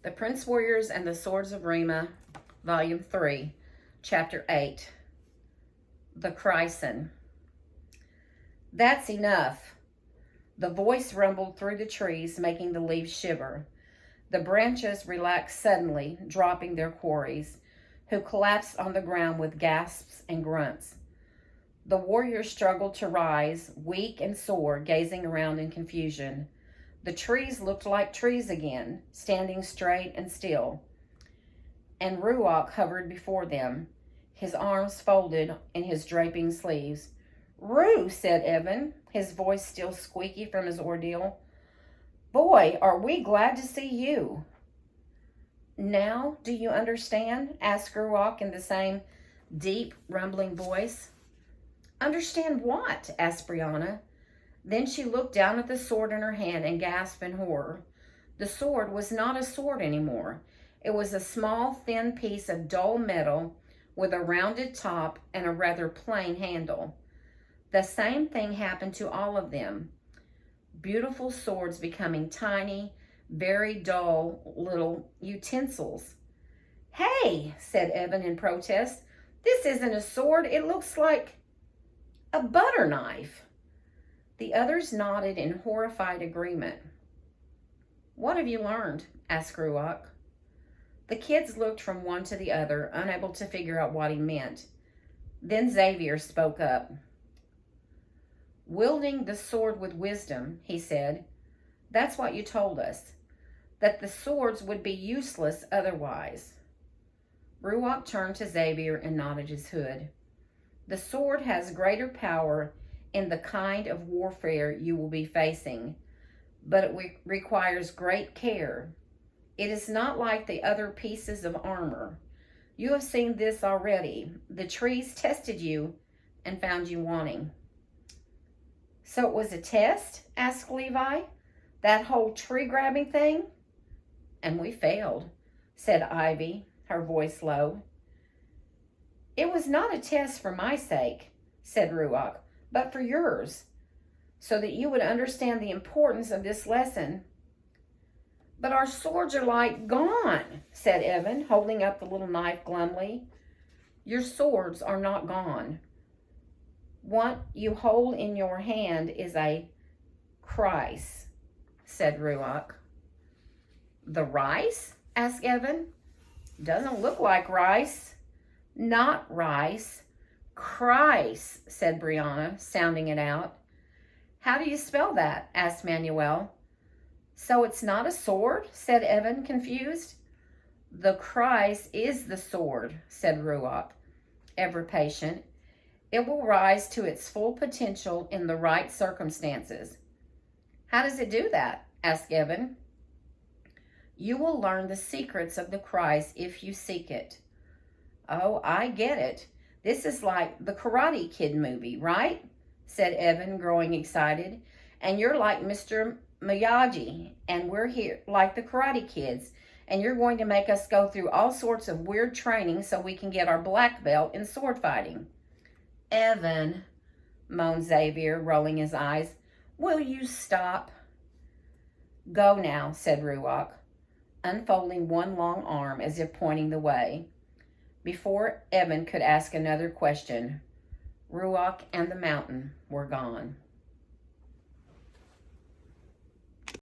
The Prince Warriors and the Swords of Rima, Volume 3, Chapter 8, The Chryson. That's enough. The voice rumbled through the trees, making the leaves shiver. The branches relaxed suddenly, dropping their quarries, who collapsed on the ground with gasps and grunts. The warriors struggled to rise, weak and sore, gazing around in confusion. The trees looked like trees again, standing straight and still. And Ruach hovered before them, his arms folded in his draping sleeves. "Ru," said Evan, his voice still squeaky from his ordeal. "Boy, are we glad to see you." "Now, do you understand?" asked Ruach in the same deep, rumbling voice. "Understand what?" asked Brianna. Then she looked down at the sword in her hand and gasped in horror. The sword was not a sword anymore. It was a small, thin piece of dull metal with a rounded top and a rather plain handle. The same thing happened to all of them. Beautiful swords becoming tiny, very dull little utensils. "Hey," said Evan in protest, "this isn't a sword. It looks like a butter knife." The others nodded in horrified agreement. "What have you learned?" asked Ruach. The kids looked from one to the other, unable to figure out what he meant. Then Xavier spoke up. "Wielding the sword with wisdom," he said. "That's what you told us, that the swords would be useless otherwise." Ruach turned to Xavier and nodded his head. "The sword has greater power in the kind of warfare you will be facing, but it requires great care. It is not like the other pieces of armor. You have seen this already. The trees tested you and found you wanting." "So it was a test?" asked Levi. "That whole tree-grabbing thing?" "And we failed," said Ivy, her voice low. "It was not a test for my sake," said Ruach, "but for yours, so that you would understand the importance of this lesson." "But our swords are like gone," said Evan, holding up the little knife glumly. "Your swords are not gone. What you hold in your hand is a Chryse," said Ruach. "The rice?" asked Evan. "Doesn't look like rice." "Not rice. Chryse," said Brianna, sounding it out. "How do you spell that?" asked Manuel. "So it's not a sword?" said Evan, confused. "The Chryse is the sword," said Ruach, ever patient. "It will rise to its full potential in the right circumstances." "How does it do that?" asked Evan. "You will learn the secrets of the Chryse if you seek it." "Oh, I get it. This is like the Karate Kid movie, right?" said Evan, growing excited. "And you're like Mr. Miyagi, and we're here like the Karate Kids, and you're going to make us go through all sorts of weird training so we can get our black belt in sword fighting." "Evan," moaned Xavier, rolling his eyes, "will you stop?" "Go now," said Ruach, unfolding one long arm as if pointing the way. Before Evan could ask another question, Ruach and the mountain were gone.